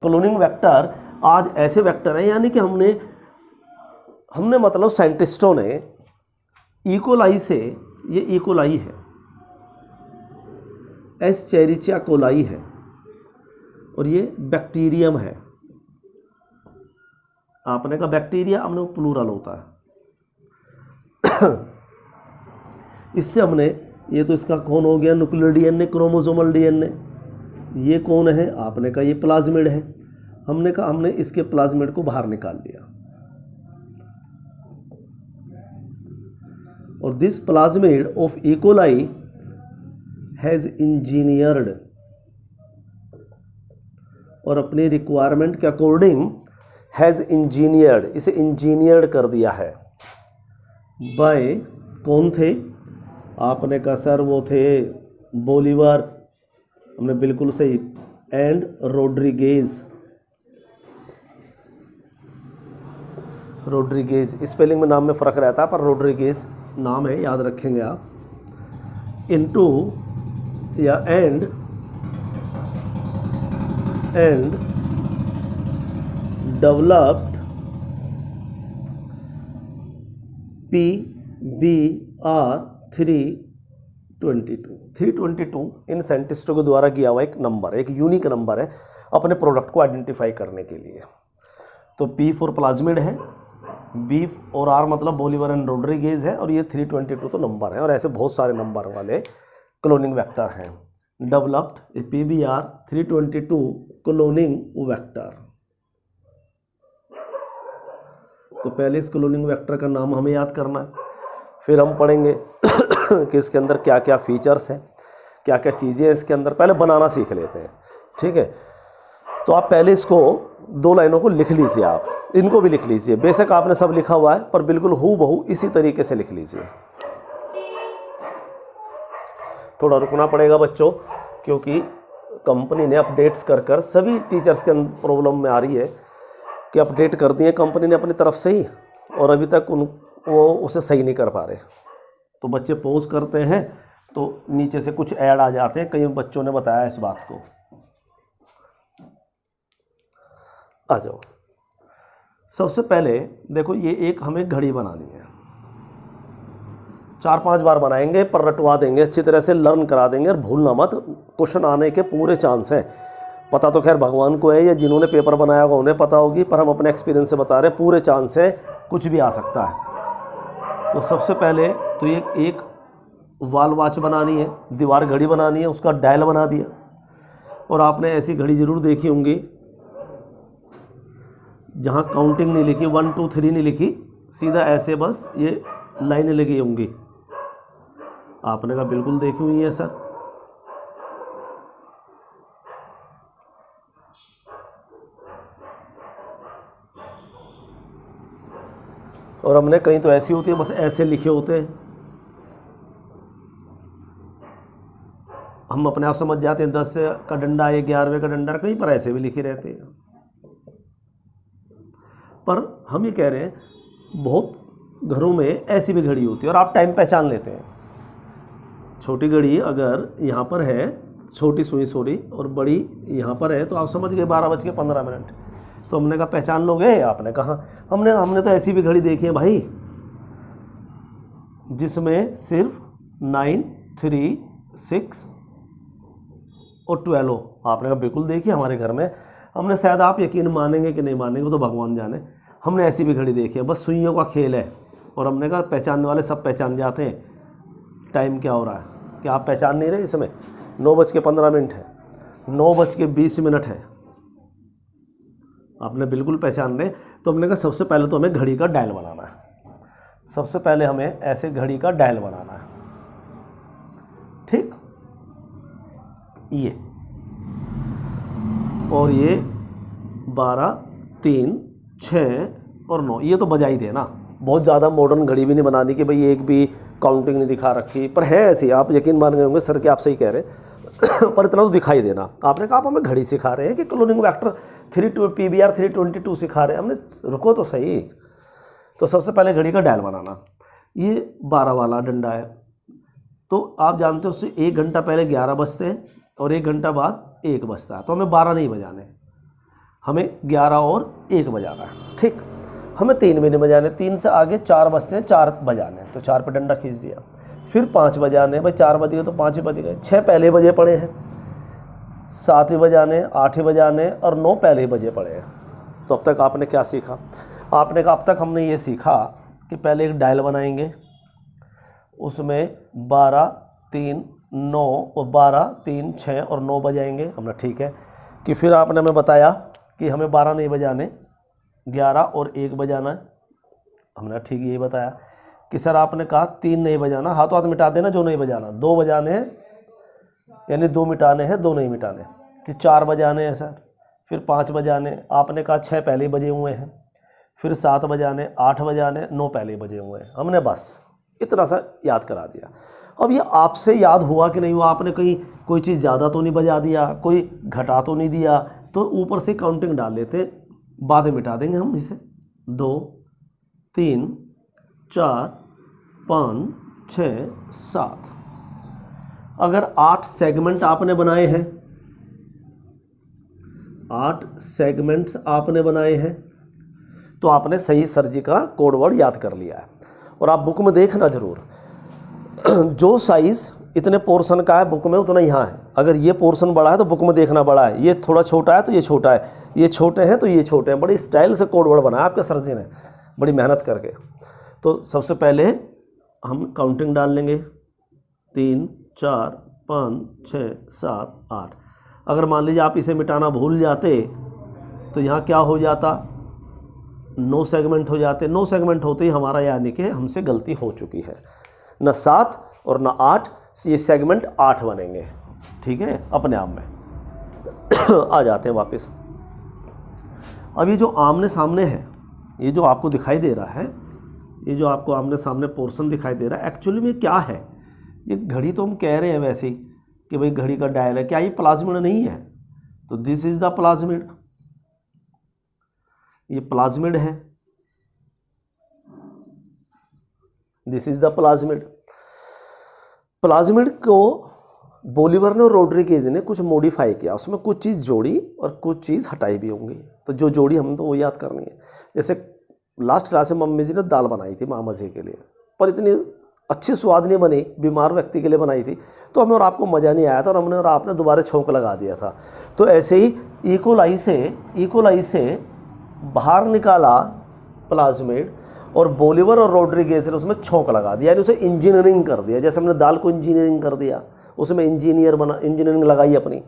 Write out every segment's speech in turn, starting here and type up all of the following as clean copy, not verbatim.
Cloning vector आज ऐसे vector हैं, यानी कि हमने मतलब साइंटिस्टों ने इकोलाई से, ये इकोलाई है, एस्चेरिचिया कोलाई है, और ये बैक्टीरियम है। आपने कहा बैक्टीरिया, हमने प्लूरल होता है। इससे हमने, ये तो इसका कौन हो गया, न्यूक्लियर डीएनए, क्रोमोसोमल डीएनए। ये कौन है, आपने कहा ये प्लाज्मिड है। हमने कहा हमने इसके प्लाज्मिड को बाहर निकाल लिया, और this plasmid of E coli has engineered, और अपनी रिक्वायरमेंट के अकॉर्डिंग हैज इंजीनियर्ड, इसे इंजीनियर्ड कर दिया है बाय, कौन थे, आपने कहा सर वो थे बोलीवर, हमने बिल्कुल सही, एंड रोड्रिगेज। रोड्रिगेज स्पेलिंग में नाम में फ़र्क रहता है, पर रोड्रिगेज नाम है, याद रखेंगे आप। इनटू या एंड डेवलप्ड PBR 322 इन साइंटिस्टों के द्वारा किया हुआ एक नंबर, एक यूनिक नंबर है अपने प्रोडक्ट को आइडेंटिफाई करने के लिए। तो P फॉर प्लाज्मिड है, B और R मतलब बोलीवर एंड रोड्रिगेज है, और ये 322 तो नंबर है, और ऐसे बहुत सारे नंबर वाले क्लोनिंग वेक्टर हैं। Developed PBR 322 cloning vector. तो पहले इस क्लोनिंग वेक्टर का नाम हमें याद करना है, फिर हम पढ़ेंगे कि इसके अंदर क्या क्या फीचर्स हैं, क्या क्या चीज़ें हैं इसके अंदर। पहले बनाना सीख लेते हैं, ठीक है। तो आप पहले इसको 2 लाइनों को लिख लीजिए, आप इनको भी लिख लीजिए। बेशक आपने सब लिखा हुआ है, पर बिल्कुल हूबहू इसी तरीके से लिख लीजिए। थोड़ा रुकना पड़ेगा बच्चों, क्योंकि कंपनी ने अपडेट्स कर सभी टीचर्स के प्रॉब्लम में आ रही है कि अपडेट कर दिए कंपनी ने अपनी तरफ से ही, और अभी तक वो उसे सही नहीं कर पा रहे। तो बच्चे पॉज करते हैं तो नीचे से कुछ ऐड आ जाते हैं, कई बच्चों ने बताया इस बात को। आ जाओ। सबसे पहले देखो, ये एक हमें घड़ी बनानी है, 4-5 बार बनाएंगे, पर रटवा देंगे अच्छी तरह से, लर्न करा देंगे, और भूलना मत। क्वेश्चन आने के पूरे चांस हैं। पता तो खैर भगवान को है, या जिन्होंने पेपर बनाया होगा उन्हें पता होगी, पर हम अपने एक्सपीरियंस से बता रहे हैं, पूरे चांस है, कुछ भी आ सकता है। तो सबसे पहले तो ये एक वॉल वॉच बनानी है, दीवार घड़ी बनानी है, उसका डायल बना दिया। और आपने ऐसी घड़ी ज़रूर देखी होंगी जहाँ काउंटिंग नहीं लिखी, 1 2 3 नहीं लिखी, सीधा ऐसे बस ये लाइनें लगी होंगी। आपने कहा बिल्कुल देखी हुई है सर। और हमने कहीं तो ऐसी होती है बस ऐसे लिखे होते हैं, हम अपने आप समझ जाते हैं 10 का डंडा, 11वें का डंडा, कहीं पर ऐसे भी लिखे रहते हैं। पर हम ये कह रहे हैं बहुत घरों में ऐसी भी घड़ी होती है, और आप टाइम पहचान लेते हैं। छोटी घड़ी अगर यहाँ पर है, छोटी सुई सॉरी, और बड़ी यहाँ पर है, तो आप समझ गए 12:15। तो हमने कहा पहचान लोगे, आपने कहा हमने तो ऐसी भी घड़ी देखी है भाई जिसमें सिर्फ 9, 3, 6 और 12। आपने कहा बिल्कुल देखी हमारे घर में। हमने, शायद आप यकीन मानेंगे कि नहीं मानेंगे तो भगवान जाने, हमने ऐसी भी घड़ी देखी है, बस सुइयों का खेल है। और हमने कहा पहचानने वाले सब पहचान जाते हैं टाइम क्या हो रहा है, क्या आप पहचान नहीं रहे? इसमें 9:15 है, 9:20 है, आपने बिल्कुल पहचान रहे। तो हमने कहा सबसे पहले तो हमें घड़ी का डायल बनाना है, सबसे पहले हमें ऐसे घड़ी का डायल बनाना है, ठीक। ये और ये 12, 3, 6 और 9, ये तो बजा ही देना। बहुत ज़्यादा मॉडर्न घड़ी भी नहीं बनानी कि भाई एक भी काउंटिंग नहीं दिखा रखी, पर है ऐसी, आप यकीन मान गए होंगे सर कि आप सही कह रहे हैं पर इतना तो दिखाई देना। आपने कहा आप हमें घड़ी सिखा रहे हैं कि क्लोनिंग वेक्टर PBR 322 सिखा रहे हैं, हमने रुको तो सही। तो सबसे पहले घड़ी का डायल बनाना, ये 12 वाला डंडा है, तो आप जानते हो उससे 1 घंटा पहले 11 बजते हैं और 1 घंटा बाद 1 बजता है, तो हमें 12 नहीं बजाने, हमें 11 और 1 बजाना है। ठीक, हमें 3 भी नहीं बजाने, 3 से आगे 4 बजते हैं, 4 बजाने, तो 4 पे डंडा खींच दिया। फिर 5 बजाने, भाई 4 बज गए तो 5 ही बज गए, 6 पहले बजे पड़े हैं, 7 ही बजाने, 8 ही बजाने और 9 पहले ही बजे पड़े हैं। तो अब तक आपने क्या सीखा? आपने कहा अब तक हमने ये सीखा कि पहले एक डायल बनाएंगे, उसमें 12, 3, 9 और 12, 3, 6 और 9 बजाएंगे। हमने ठीक है कि फिर आपने हमें बताया कि हमें 12 नहीं बजाने, 11 और 1 बजाना है। हमने ठीक यही बताया कि सर आपने कहा 3 नहीं बजाना, हाथों हाथ मिटा देना जो नहीं बजाना, 2 बजाने हैं, यानी 2 मिटाने हैं, 2 नहीं मिटाने, कि 4 बजाने हैं सर, फिर 5 बजाने, आपने कहा 6 पहले ही बजे हुए हैं, फिर 7 बजाने, 8 बजाने, 9 पहले ही बजे हुए हैं। हमने बस इतना सा याद करा दिया। अब ये आपसे याद हुआ कि नहीं हुआ, आपने कहीं कोई चीज़ ज़्यादा तो नहीं बजा दिया, कोई घटा तो नहीं दिया, तो ऊपर से काउंटिंग डाल लेते, बाद में मिटा देंगे हम इसे। 2, 3, 4, 5, 6, 7। अगर 8 सेगमेंट आपने बनाए हैं, 8 सेगमेंट्स आपने बनाए हैं, तो आपने सही सर जी का कोड वर्ड याद कर लिया है। और आप बुक में देखना ज़रूर, जो साइज़ इतने पोर्शन का है बुक में उतना यहाँ है। अगर ये पोर्शन बड़ा है तो बुक में देखना बड़ा है, ये थोड़ा छोटा है तो ये छोटा है, ये छोटे हैं तो ये छोटे हैं। बड़ी स्टाइल से कोड वर्ड बनाया आपके सर जी ने, बड़ी मेहनत करके। तो सबसे पहले हम काउंटिंग डाल लेंगे, 3, 4, 5, 6, 7, 8। अगर मान लीजिए आप इसे मिटाना भूल जाते तो यहाँ क्या हो जाता, 9 सेगमेंट हो जाते। 9 सेगमेंट होते ही हमारा यानी कि हमसे गलती हो चुकी है, न 7 और न 8, ये सेगमेंट 8 बनेंगे। ठीक है, अपने आप में आ जाते हैं वापस। अब ये जो आमने सामने है, ये जो आपको दिखाई दे रहा है, ये जो आपको आमने सामने पोर्शन दिखाई दे रहा है, एक्चुअली में क्या है? ये घड़ी तो हम कह रहे हैं वैसे ही कि भाई घड़ी का डायल है, क्या ये प्लाज्मिड नहीं है? तो दिस इज द प्लाज्मिड, ये प्लाज्मिड है, this is the plasmid. Plasmid को बोलीवर ने और रोड्रिगेज ने कुछ मॉडिफाई किया, उसमें कुछ चीज़ जोड़ी और कुछ चीज़ हटाई भी होंगी। तो जो जोड़ी हम तो वो याद करनी है। जैसे लास्ट क्लास में मम्मी जी ने दाल बनाई थी मामा जी के लिए, पर इतनी अच्छी स्वाद नहीं बनी, बीमार व्यक्ति के लिए बनाई थी, तो हमें और आपको मज़ा नहीं आया था और हमने और आपने दोबारा छौंक लगा दिया था। तो ऐसे ही इकोलाई से बाहर निकाला प्लाज्मिड और बोलीवर और रोड्रिगेज ने उसमें छौंक लगा दिया, यानी उसे इंजीनियरिंग कर दिया। जैसे हमने दाल को इंजीनियरिंग कर दिया, उसमें इंजीनियरिंग लगाई अपनी।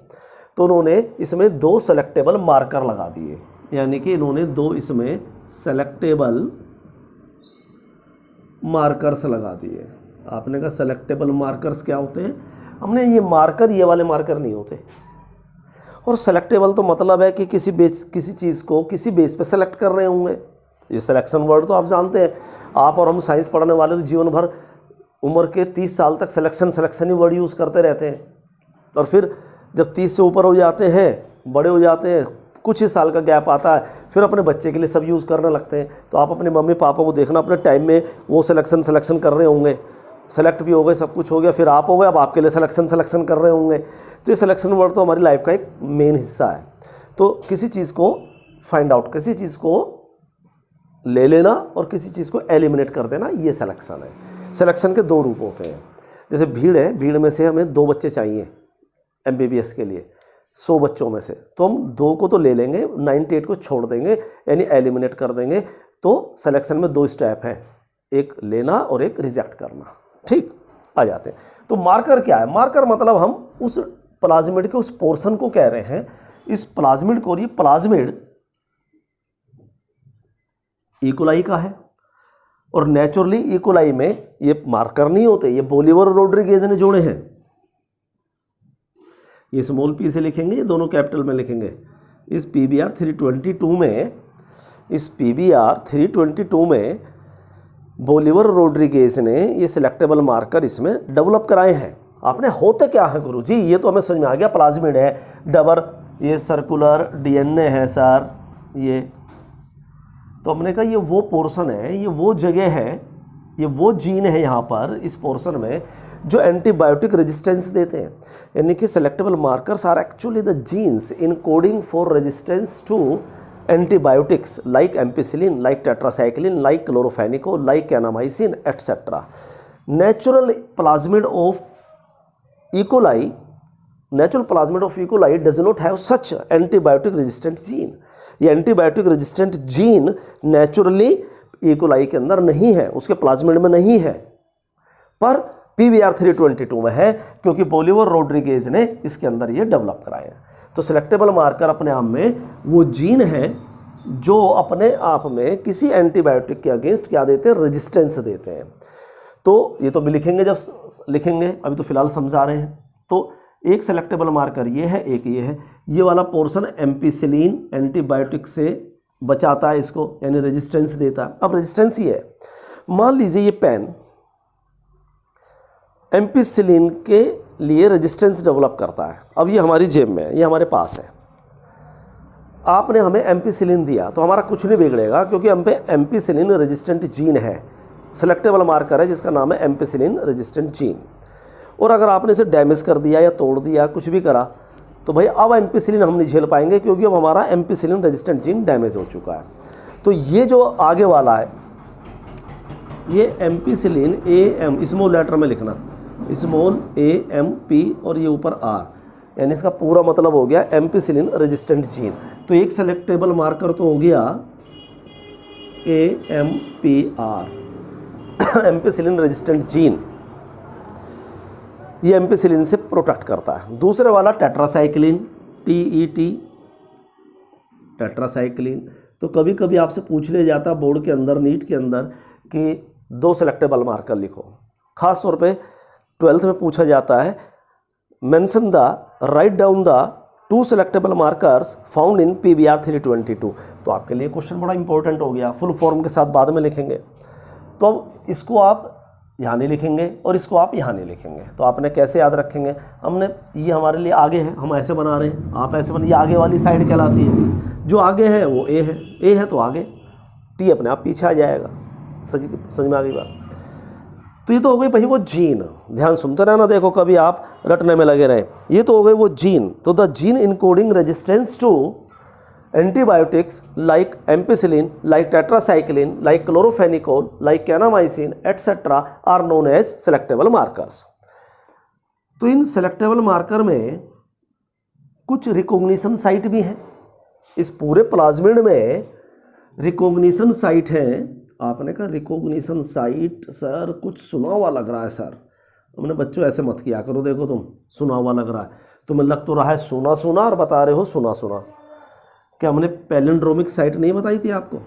तो उन्होंने इसमें 2 सेलेक्टेबल मार्कर लगा दिए, यानी कि इन्होंने 2 इसमें सेलेक्टेबल मार्कर्स लगा दिए। आपने कहा सेलेक्टेबल मार्कर्स क्या होते हैं? हमने ये मार्कर, ये वाले मार्कर नहीं होते। और सेलेक्टेबल तो मतलब है कि किसी चीज़ को किसी बेस पे सेलेक्ट कर रहे होंगे। ये सिलेक्शन वर्ड तो आप जानते हैं, आप और हम साइंस पढ़ने वाले तो जीवन भर उम्र के 30 साल तक सिलेक्शन ही वर्ड यूज़ करते रहते हैं। और फिर जब 30 से ऊपर हो जाते हैं, बड़े हो जाते हैं, कुछ ही साल का गैप आता है, फिर अपने बच्चे के लिए सब यूज़ करने लगते हैं। तो आप अपने मम्मी पापा को देखना, अपने टाइम में वो सिलेक्शन कर रहे होंगे, सेलेक्ट भी हो गए, सब कुछ हो गया, फिर आप हो गए, अब आपके लिए सिलेक्शन कर रहे होंगे। तो ये सिलेक्शन वर्ड तो हमारी लाइफ का एक मेन हिस्सा है। तो किसी चीज़ को फाइंड आउट, किसी चीज़ को ले लेना और किसी चीज़ को एलिमिनेट कर देना, ये सिलेक्शन है। सिलेक्शन के 2 रूप होते हैं। जैसे भीड़ है, भीड़ में से हमें 2 बच्चे चाहिए MBBS के लिए 100 बच्चों में से, तो हम 2 को तो ले लेंगे, 98 को छोड़ देंगे, यानी एलिमिनेट कर देंगे। तो सिलेक्शन में 2 स्टेप हैं, एक लेना और एक रिजेक्ट करना। ठीक, आ जाते हैं। तो मार्कर क्या है? मार्कर मतलब हम उस प्लाज्मिड के उस पोर्शन को कह रहे हैं, इस प्लाज्मिड को, और ये प्लाज्मिड इकोलाई का है। और नेचुरली इकोलाई में ये मार्कर नहीं होते, ये बोलीवर और रोड्रिगेज ने जोड़े हैं। ये स्मॉल p से लिखेंगे, ये दोनों कैपिटल में लिखेंगे। इस PBR 322 में बोलीवर और रोड्रिगेज ने ये सिलेक्टेबल मार्कर इसमें डेवलप कराए हैं। आपने होते क्या है गुरुजी? ये तो हमें समझ में आ गया, प्लाज्मिड है, डबल ये सर्कुलर DNA है सर। ये तो हमने कहा ये वो पोर्शन है, ये वो जगह है ये वो जीन है यहाँ पर इस पोर्शन में जो एंटीबायोटिक रेजिस्टेंस देते हैं, यानी कि selectable markers are actually the genes in coding for resistance to antibiotics like ampicillin, like tetracycline, like chloramphenicol, like kanamycin etcetera. Natural plasmid of E coli, natural plasmid of E. coli does not have such antibiotic resistant gene. ये antibiotic resistant gene naturally E coli के अंदर नहीं है, उसके plasmid में नहीं है, पर PBR 322 में है क्योंकि बोलिवर रोड्रिगेज ने इसके अंदर ये डेवलप कराए हैं. तो सिलेक्टेबल मार्कर अपने आप में वो जीन है जो अपने आप में किसी एंटीबायोटिक के अगेंस्ट क्या देते हैं, रेजिस्टेंस देते हैं. तो ये तो भी लिखेंगे जब लिखेंगे, अभी तो फिलहाल समझा रहे हैं. तो एक सेलेक्टेबल मार्कर ये है, एक ये है. ये वाला पोर्शन एम्पिसिलिन एंटीबायोटिक से बचाता है इसको, यानी रेजिस्टेंस देता है. अब रेजिस्टेंस ही है. मान लीजिए ये पेन एम्पिसिलिन के लिए रेजिस्टेंस डेवलप करता है. अब ये हमारी जेब में है, ये हमारे पास है. आपने हमें एम्पिसिलिन दिया तो हमारा कुछ नहीं बिगड़ेगा क्योंकि हम पे एम्पिसिलिन रेजिस्टेंट जीन है. सेलेक्टेबल मार्कर है जिसका नाम है एम्पिसिलिन रेजिस्टेंट जीन. और अगर आपने इसे डैमेज कर दिया या तोड़ दिया, कुछ भी करा, तो भाई अब एम्पिसिलिन हम नहीं झेल पाएंगे क्योंकि अब हमारा एम्पिसिलिन रेजिस्टेंट जीन डैमेज हो चुका है. तो ये जो आगे वाला है ये एम्पिसिलिन AM स्मॉल लेटर में लिखना, स्मॉल AMP और ये ऊपर R, यानी इसका पूरा मतलब हो गया एम्पिसिलिन रेजिस्टेंट जीन. तो एक सेलेक्टेबल मार्कर तो हो गया AMPR एम्पिसिलिन रेजिस्टेंट जीन, ये एम्पिसिलिन से प्रोटेक्ट करता है. दूसरे वाला टेट्रासाइक्लिन TET टेट्रासाइक्लिन. तो कभी कभी आपसे पूछ लिया जाता बोर्ड के अंदर, नीट के अंदर, कि 2 सेलेक्टेबल मार्कर लिखो. खास तौर पे 12th में पूछा जाता है mention the write down the 2 selectable markers found in PBR 322. तो आपके लिए क्वेश्चन बड़ा इंपॉर्टेंट हो गया. फुल फॉर्म के साथ बाद में लिखेंगे. तो इसको आप यहाँ नहीं लिखेंगे और इसको आप यहाँ नहीं लिखेंगे. तो आपने कैसे याद रखेंगे, हमने ये हमारे लिए आगे है, हम ऐसे बना रहे हैं, आप ऐसे बना, ये आगे वाली साइड कहलाती है. जो आगे है वो A है तो आगे, T अपने आप पीछे आ जाएगा. समझ में आ गई बात. तो ये तो हो गई भाई वो जीन. ध्यान सुनते रहना, देखो कभी आप रटने में लगे रहे. ये तो हो गए वो जीन. तो the gene encoding resistance to antibiotics like ampicillin, like tetracycline, like chlorophenicol, like kanamycin, etc. are known as selectable markers. तो इन सेलेक्टेबल मार्कर में कुछ रिकॉग्निशन साइट भी हैं. इस पूरे प्लाज्मिड में रिकॉग्निशन साइट है. आपने कहा रिकॉग्निशन साइट सर कुछ सुना हुआ लग रहा है सर. हमने बच्चों ऐसे मत किया करो, देखो तुम सुना हुआ लग रहा है, तुम्हें लग तो रहा है सुना सुना और बता रहे हो सुना सुना. क्या हमने पैलिंड्रोमिक साइट नहीं बताई थी आपको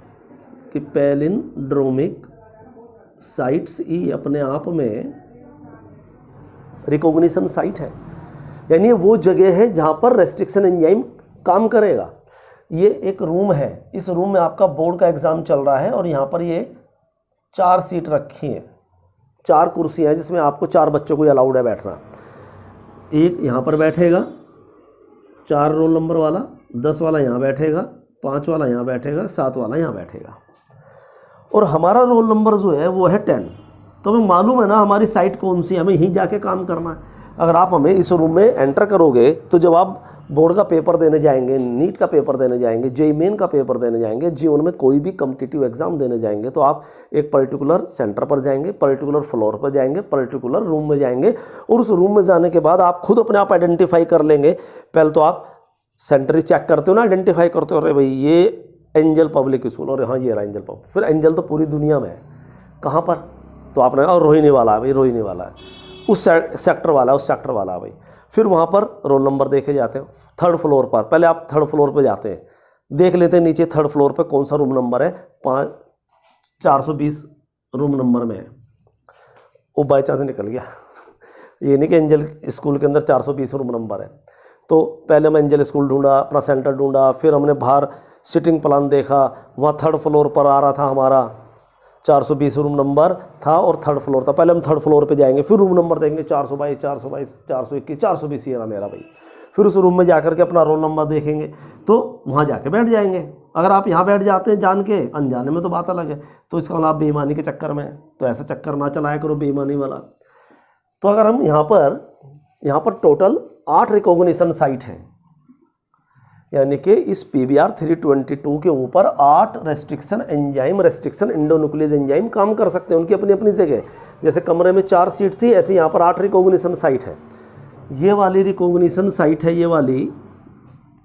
कि पैलिंड्रोमिक साइट्स ही अपने आप में रिकॉग्निशन साइट है, यानी वो जगह है जहाँ पर रेस्ट्रिक्शन एंजाइम काम करेगा. ये एक रूम है, इस रूम में आपका बोर्ड का एग्ज़ाम चल रहा है और यहाँ पर ये 4 सीट रखी हैं, 4 कुर्सियाँ हैं जिसमें आपको 4 बच्चों को अलाउड है बैठना. एक यहाँ पर बैठेगा, 4 रोल नंबर वाला, 10 वाला यहाँ बैठेगा, 5 वाला यहाँ बैठेगा, 7 वाला यहाँ बैठेगा. और हमारा रोल नंबर जो है वो है 10. तो हमें मालूम है ना हमारी साइट कौन सी है, हमें यहीं जाके काम करना है. अगर आप हमें इस रूम में एंटर करोगे तो जब आप बोर्ड का पेपर देने जाएंगे, नीट का पेपर देने जाएंगे, जेईई मेन का पेपर देने जाएंगे, जीवन में कोई भी कॉम्पिटिटिव एग्जाम देने जाएंगे, तो आप एक पर्टिकुलर सेंटर पर जाएंगे, पर्टिकुलर फ्लोर पर जाएंगे, पर्टिकुलर रूम में जाएंगे. और उस रूम में जाने के बाद आप खुद अपने आप आइडेंटिफाई कर लेंगे. पहले तो आप सेंटर ही चेक करते हो ना, आइडेंटिफाई करते हो, अरे भाई ये एंजल पब्लिक स्कूल, और हाँ ये रहा एंजल पब्लिक. फिर एंजल तो पूरी दुनिया में है, कहाँ पर, तो आपने और रोहिणी वाला है भाई, रोहिणी वाला है, उस सेक्टर वाला है, उस सेक्टर वाला है भाई. फिर वहाँ पर रोल नंबर देखे जाते हैं. 3rd फ्लोर पर पहले आप 3rd फ्लोर पर जाते हैं, देख लेते हैं नीचे 3rd फ्लोर पर कौन सा रूम नंबर है. 420 रूम नंबर में है. वो बाई चांस निकल गया. ये नहीं कि एंजल स्कूल के अंदर 420 रूम नंबर है. तो पहले मैं एंजल स्कूल ढूंढा, अपना सेंटर ढूंढा, फिर हमने बाहर सिटिंग प्लान देखा, वहाँ 3rd फ्लोर पर आ रहा था हमारा 420 रूम नंबर था और 3rd फ्लोर था. पहले हम 3rd फ्लोर पे जाएंगे, फिर रूम नंबर देंगे 422, 422, 421, 420 ये रहा मेरा भाई. फिर उस रूम में जाकर के अपना रोल नंबर देखेंगे, तो वहाँ जाके बैठ जाएंगे. अगर आप यहाँ बैठ जाते हैं जान के, अनजाने में तो बात अलग है, तो इसका मतलब आप बेईमानी के चक्कर में हैं। तो ऐसा चक्कर ना चलाया करो बेईमानी वाला। तो अगर हम यहाँ पर टोटल 8 रिकॉग्निशन साइट हैं, यानी कि इस PBR 322 के ऊपर 8 restriction enzyme, restriction endonuclease enzyme काम कर सकते हैं, उनकी अपनी अपनी जगह। जैसे कमरे में 4 सीट थी, ऐसे यहाँ पर 8 रिकॉग्निशन साइट है। ये वाली रिकॉग्निशन साइट है, ये वाली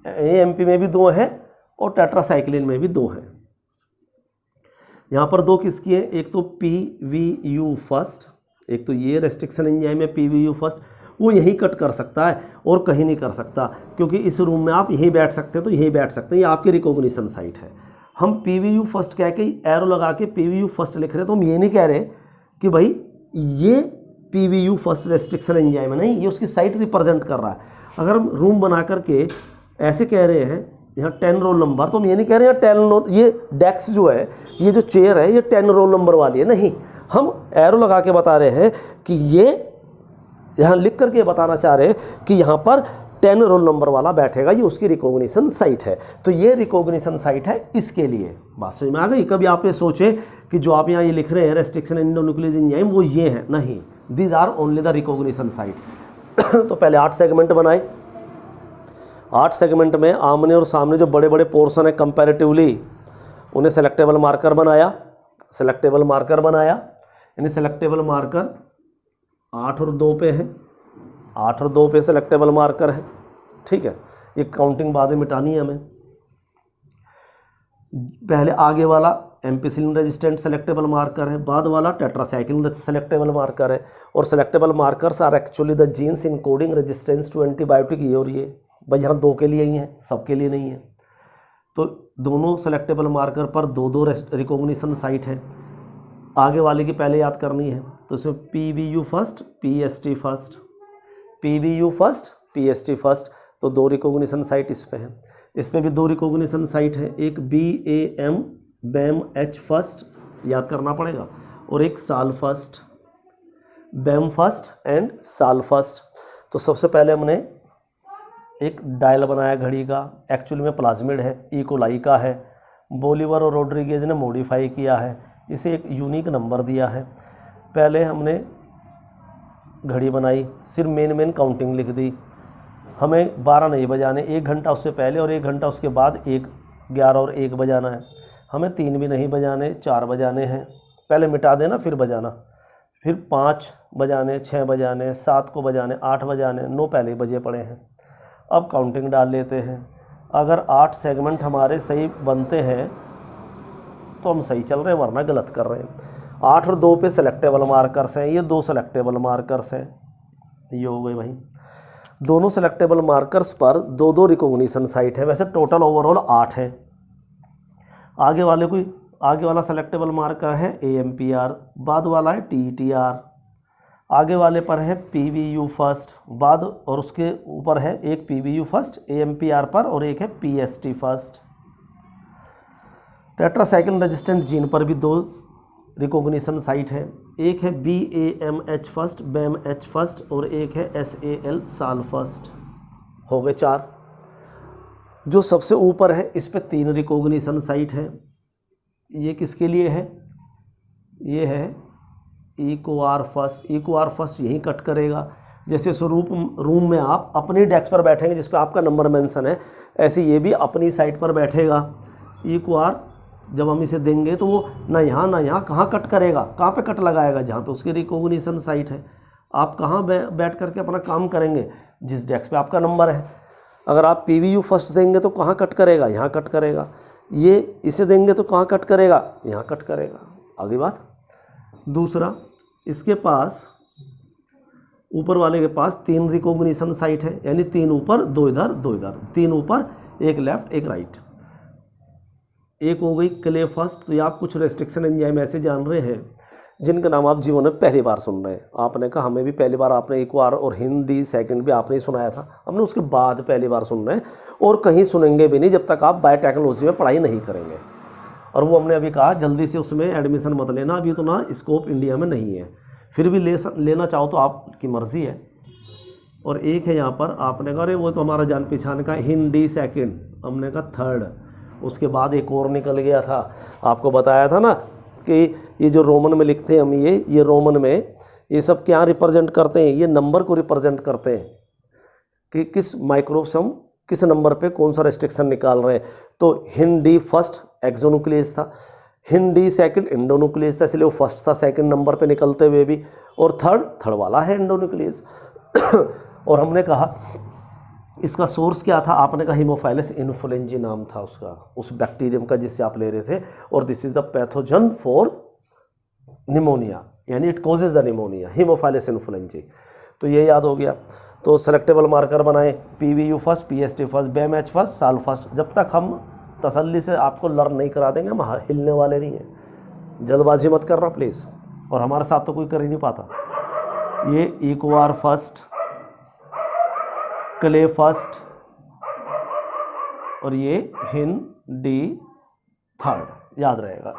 AMP में भी 2 है और टेट्रासाइक्लिन में भी 2 है। यहाँ पर 2 किसकी है, एक तो PVU फर्स्ट, एक तो ये रेस्ट्रिक्शन एंजाइम है PVU फर्स्ट, वो यहीं कट कर सकता है और कहीं नहीं कर सकता, क्योंकि इस रूम में आप यहीं बैठ सकते हैं तो यहीं बैठ सकते हैं, ये आपकी रिकॉग्निशन साइट है। हम PVU फर्स्ट कह के एरो लगा के PVU फर्स्ट लिख रहे हैं, तो हम ये नहीं कह रहे कि भाई ये PVU फर्स्ट रेस्ट्रिक्शन एंजाइम है, नहीं, ये उसकी साइट रिप्रेजेंट कर रहा है। अगर हम रूम बना करके ऐसे कह रहे हैं यहाँ 10 रोल नंबर, तो हम ये नहीं कह रहे हैं 10 ये डेस्क जो है, ये जो चेयर है, ये 10 रोल नंबर वाली है, नहीं, हम एरो लगा के बता रहे हैं कि ये यहाँ लिख करके बताना चाह रहे हैं कि यहाँ पर 10 रोल नंबर वाला बैठेगा, ये उसकी रिकॉग्निशन साइट है। तो ये रिकॉग्निशन साइट है इसके लिए। बात समझ में आ गई? कभी आप ये सोचे कि जो आप यहाँ ये लिख रहे हैं रेस्ट्रिक्शन एंडोन्यूक्लियस एंजाइम वो ये है, नहीं, these are only the recognition site. तो पहले 8 सेगमेंट बनाए, 8 सेगमेंट में आमने और सामने जो बड़े बड़े पोर्शन है कंपैरेटिवली, उन्हें सेलेक्टेबल मार्कर बनाया, यानी सेलेक्टेबल मार्कर 8 और 2 पे है, 8 और 2 पे सेलेक्टेबल मार्कर है, ठीक है। ये काउंटिंग बाद में मिटानी है हमें। पहले आगे वाला एम्पिसिलिन रेजिस्टेंट सेलेक्टेबल मार्कर है, बाद वाला टेट्रासाइक्लिन सेलेक्टेबल मार्कर है। और selectable markers are actually the genes encoding resistance to antibiotic. ये और ये भाई यहाँ 2 के लिए ही है, सबके लिए नहीं है। तो दोनों सेलेक्टेबल मार्कर पर 2-2 रिकॉग्निशन साइट है। आगे वाले की पहले याद करनी है, तो इसमें PVU first PST first, PVU first PST first, तो 2 रिकॉग्निशन साइट इस पे है। इस पे भी 2 रिकॉग्निशन साइट है, एक BAM फर्स्ट याद करना पड़ेगा, और एक साल फर्स्ट, BAM फर्स्ट एंड साल फर्स्ट। तो सबसे पहले हमने एक डायल बनाया घड़ी का, एक्चुअली में प्लाज्मिड है, ई कोलाई का है, बोलीवर और रोड्रिगेज ने मॉडिफाई किया है, इसे एक यूनिक नंबर दिया है। पहले हमने घड़ी बनाई, सिर्फ मेन काउंटिंग लिख दी। हमें 12 नहीं बजाने, 1 घंटा उससे पहले और 1 घंटा उसके बाद 11 और 1 बजाना है। हमें 3 भी नहीं बजाने, 4 बजाने हैं, पहले मिटा देना फिर बजाना, फिर 5 बजाने, 6 बजाने, 7 को बजाने, 8 बजाने, 9 पहले बजे पड़े हैं। अब काउंटिंग डाल लेते हैं। अगर 8 सेगमेंट हमारे सही बनते हैं तो हम सही चल रहे हैं, वरना गलत कर रहे हैं। 8 और 2 पे सेलेक्टेबल मार्कर्स हैं, ये 2 सेलेक्टेबल मार्कर्स हैं, ये हो गए भाई। दोनों सेलेक्टेबल मार्कर्स पर 2-2 रिकॉग्निशन साइट है। वैसे टोटल ओवरऑल 8 है। आगे वाला सेलेक्टेबल मार्कर है AMPR, बाद वाला है TTR। आगे वाले पर है PVU फर्स्ट, बाद और उसके ऊपर है एक PVU फर्स्ट AMPR पर और एक है PST first. Tetracycline resistant gene पर भी 2 रिकॉग्निशन साइट है, एक है BAMH फर्स्ट, BAMH फर्स्ट, और एक है SAL साल फर्स्ट। हो गए 4। जो सबसे ऊपर है इस पे 3 रिकॉग्निशन साइट है। ये किसके लिए है? ये है EcoR फर्स्ट। EcoR फर्स्ट यहीं कट करेगा। जैसे स्वरूप रूम में आप अपनी डेस्क पर बैठेंगे जिस पर आपका नंबर मेंशन है, ऐसे ये भी अपनी साइट पर बैठेगा। EcoR जब हम इसे देंगे तो वो ना यहाँ कहाँ कट करेगा, कहाँ पे कट लगाएगा? जहाँ पे उसकी रिकॉग्निशन साइट है। आप कहाँ बैठ करके अपना काम करेंगे? जिस डेस्क पे आपका नंबर है। अगर आप PVU फर्स्ट देंगे तो कहाँ कट करेगा? यहाँ कट करेगा। ये इसे देंगे तो कहाँ कट करेगा? यहाँ कट करेगा। आगे बात। दूसरा, इसके पास ऊपर वाले के पास 3 रिकॉग्निशन साइट है, यानी 3 ऊपर 2 इधर 2 इधर, 3 ऊपर 1 लेफ्ट 1 राइट। एक हो गई क्ले फर्स्ट। तो ये आप कुछ रेस्ट्रिक्शन एंजाइम ऐसे जान रहे हैं जिनका नाम आप जीवन में पहली बार सुन रहे हैं। आपने कहा हमें भी पहली बार, आपने EcoR और हिंदी सेकंड भी आपने ही सुनाया था, हमने उसके बाद पहली बार सुन रहे हैं और कहीं सुनेंगे भी नहीं जब तक आप बायोटेक्नोलॉजी में पढ़ाई नहीं करेंगे। और वो हमने अभी कहा जल्दी से उसमें एडमिशन मत लेना, अभी तो ना स्कोप इंडिया में नहीं है। फिर भी लेना चाहो तो आपकी मर्ज़ी है। और एक है यहाँ पर आपने कहा अरे वो तो हमारा जान पहचान का हिंदी सेकंड, हमने कहा थर्ड। उसके बाद एक और निकल गया था, आपको बताया था ना कि ये जो रोमन में लिखते हैं हम, ये रोमन में ये सब क्या रिप्रेजेंट करते हैं, ये नंबर को रिप्रेजेंट करते हैं कि किस माइक्रोब से हम किस नंबर पे कौन सा रेस्ट्रिक्शन निकाल रहे हैं। तो हिंडी फर्स्ट एक्सोन्यूक्लियस था, हिंडी सेकंड एंडोन्यूक्लियस था, इसलिए वो फर्स्ट था सेकंड नंबर पे निकलते हुए भी, और थर्ड वाला है एंडोन्यूक्लियस। और हमने कहा इसका सोर्स क्या था, आपने कहा हीमोफाइलस इन्फ्लुएंजाe नाम था उसका, उस बैक्टीरियम का जिससे आप ले रहे थे, और this is the pathogen for pneumonia, यानी it causes the pneumonia, Haemophilus इन्फ्लुएंजाe। तो ये याद हो गया। तो सेलेक्टेबल मार्कर बनाए, PVU first, PST first, BMH first, साल फर्स्ट। जब तक हम तसल्ली से आपको लर्न नहीं करा देंगे हम हिलने वाले नहीं हैं। जल्दबाजी मत करना प्लीज़, और हमारे साथ तो कोई कर ही नहीं पाता। ये इक्वार फर्स्ट, क्ले फर्स्ट, और ये हिंडी थर्ड, याद रहेगा।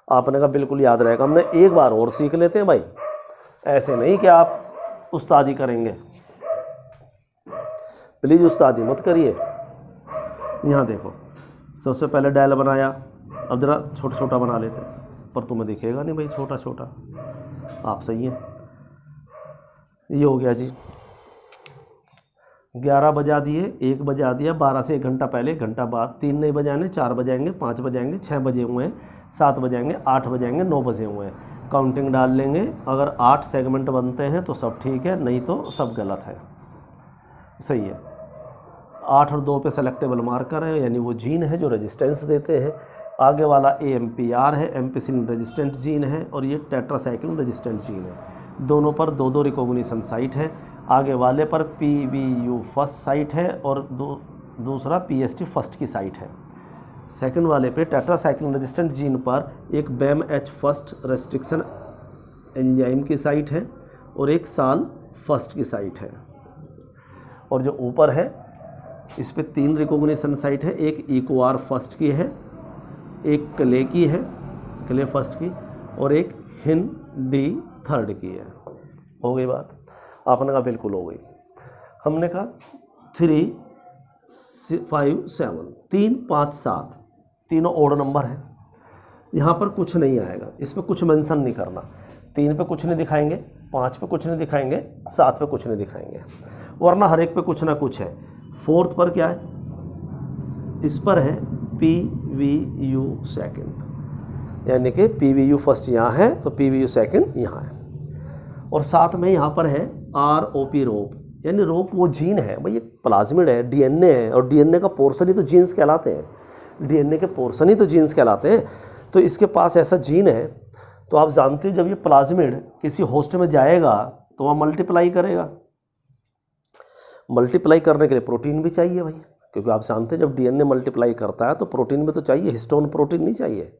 आपने कहा बिल्कुल याद रहेगा। हमने एक बार और सीख लेते हैं भाई, ऐसे नहीं कि आप उस्तादी करेंगे, प्लीज़ उस्तादी मत करिए। यहाँ देखो, सबसे पहले डायल बनाया, अब ज़रा छोटा छोटा बना लेते हैं, पर तुम्हें दिखेगा नहीं भाई छोटा छोटा, आप सही हैं। ये हो गया जी, 11 बजा दिए, 1 बजा दिया, 12 से 1 घंटा पहले, 1 घंटा बाद, 3 नहीं बजाने, 4 बजाएंगे, 5 बजाएंगे, 6 बजे हुए हैं, 7 बजाएंगे, 8 बजाएंगे, 9 बजे हुए हैं। काउंटिंग डाल लेंगे, अगर 8 सेगमेंट बनते हैं तो सब ठीक है, नहीं तो सब गलत है। सही है। 8 और 2 पे सेलेक्टेबल मार्कर है, यानी वो जीन है जो रेजिस्टेंस देते हैं। आगे वाला AMPR है, एम्पिसिलिन रेजिस्टेंट जीन है, और ये टेट्रासाइक्लिन रेजिस्टेंट जीन है। दोनों पर 2-2 रिकॉग्निशन साइट है। आगे वाले पर PVU फर्स्ट साइट है, और दूसरा PST फर्स्ट की साइट है। सेकंड वाले पे टेट्रासाइक्लिन रेजिस्टेंट जीन पर एक BAMH फर्स्ट रेस्ट्रिक्शन एंजाइम की साइट है, और एक साल फर्स्ट की साइट है। और जो ऊपर है इस पे 3 रिकॉग्निशन साइट है, एक इक्वार फर्स्ट की है, एक क्ले की है, क्ले फर्स्ट की, और एक हिंडी थर्ड की है। हो गई बात? आपने कहा बिल्कुल हो गई। हमने कहा 3, 5, 7, 3, 5, 7 तीनों ओड नंबर है। यहाँ पर कुछ नहीं आएगा, इसमें कुछ मेंशन नहीं करना। 3 पे कुछ नहीं दिखाएंगे, 5 पे कुछ नहीं दिखाएंगे, 7 पे कुछ नहीं दिखाएंगे, वरना हर एक पे कुछ ना कुछ है। 4th पर क्या है, इस पर है PVU सेकंड, यानी कि PVU फर्स्ट यहाँ है तो PVU सेकंड यहाँ है। और साथ में यहाँ पर है ROP रोप, यानी रोप वो जीन है भाई, एक प्लाज्मिड है, DNA है, और DNA का पोर्शन ही तो जीन्स कहलाते हैं, DNA के पोर्शन ही तो जीन्स कहलाते हैं। तो इसके पास ऐसा जीन है, तो आप जानते हो जब ये प्लाज्मिड किसी होस्ट में जाएगा तो वहाँ मल्टीप्लाई करेगा। मल्टीप्लाई करने के लिए प्रोटीन भी चाहिए भाई, क्योंकि आप जानते हैं जब DNA मल्टीप्लाई करता है तो प्रोटीन भी तो चाहिए, हिस्टोन प्रोटीन नहीं चाहिए,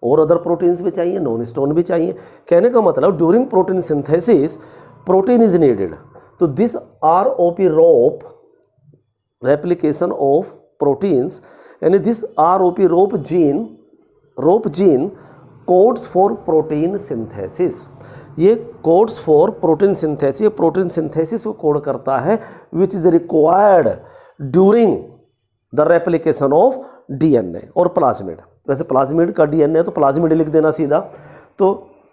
और अदर प्रोटीन्स भी चाहिए, नॉन हिस्टोन भी चाहिए। कहने का मतलब during protein synthesis protein is needed. तो this ROP ROP replication of proteins, यानी this ROP ROP gene codes for protein synthesis. ये codes for protein synthesis, protein synthesis को कोड करता है which is required during the replication of DNA और plasmid. वैसे plasmid का DNA है तो प्लाज्मिड लिख देना सीधा। तो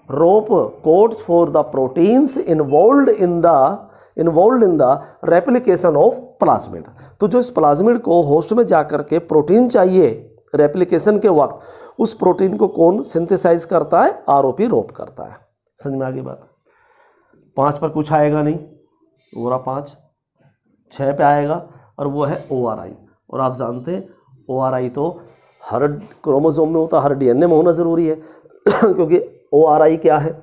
ROP codes for the proteins involved in the replication of plasmid. तो जो इस प्लाज्मिड को होस्ट में जाकर के प्रोटीन चाहिए रेप्लिकेशन के वक्त, उस प्रोटीन को कौन सिंथेसाइज करता है? ROP रोप करता है। समझ में आ गई बात? 5 पर कुछ आएगा नहीं, वो रहा 5। 6 पे आएगा, और वो है ORI। और आप जानते हैं ORI तो हर क्रोमोसोम में होता है, हर DNA में होना ज़रूरी है क्योंकि ORI क्या है?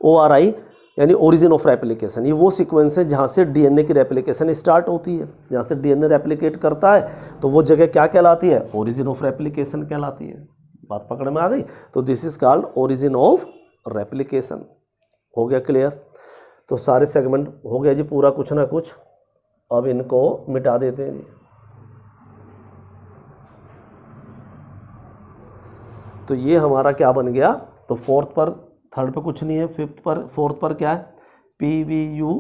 ORI यानी ओरिजिन ऑफ रेप्लिकेशन। ये वो सीक्वेंस है जहाँ से DNA की रेप्लिकेशन स्टार्ट होती है। जहाँ से DNA रेप्लिकेट करता है तो वो जगह क्या कहलाती है? ओरिजिन ऑफ रेप्लिकेशन कहलाती है। बात पकड़ में आ गई? तो this is called origin of replication. हो गया क्लियर? तो सारे सेगमेंट हो गया जी पूरा, कुछ ना कुछ। अब इनको मिटा देते हैं जी। तो ये हमारा क्या बन गया? तो 4th पर, 3rd पे कुछ नहीं है, 4th पर क्या है? PVU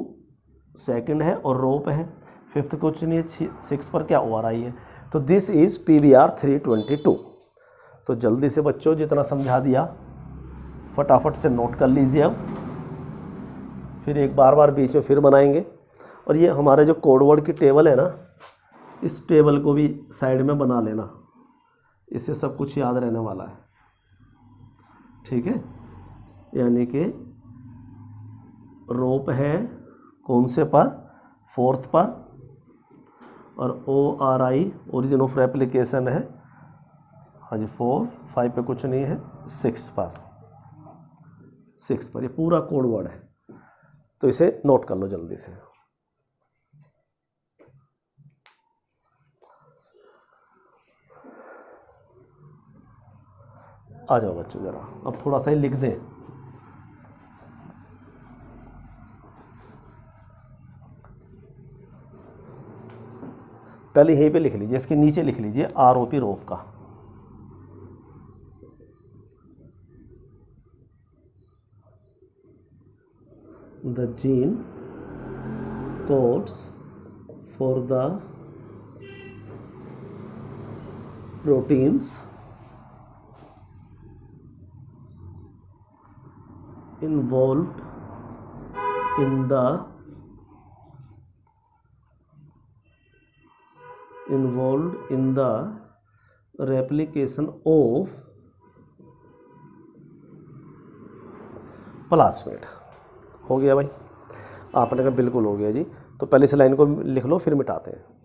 सेकंड है और रोप है। 5th कुछ नहीं है, 6th पर क्या? ORI है। तो दिस इज़ PBr 322। तो जल्दी से बच्चों जितना समझा दिया फटाफट से नोट कर लीजिए। अब फिर एक बार बीच में फिर बनाएंगे। और ये हमारे जो कोड वर्ड की टेबल है ना, इस टेबल को भी साइड में बना लेना, इससे सब कुछ याद रहने वाला है। ठीक है, यानी कि रोप है कौन से पर, 4th पर, और ORI ओरिजिन ऑफ एप्लीकेशन है, हाँ जी 4, 5 पे कुछ नहीं है, 6 पर ये पूरा कोड वर्ड है। तो इसे नोट कर लो जल्दी से। आ जाओ बच्चों ज़रा, अब थोड़ा सा ही लिख दें। पहले यहीं पे लिख लीजिए, इसके नीचे लिख लीजिए ROP रोप का। The gene codes for the proteins involved in the replication of plasmid. हो गया भाई? आपने कहा बिल्कुल हो गया जी। तो पहले इस लाइन को लिख लो, फिर मिटाते हैं।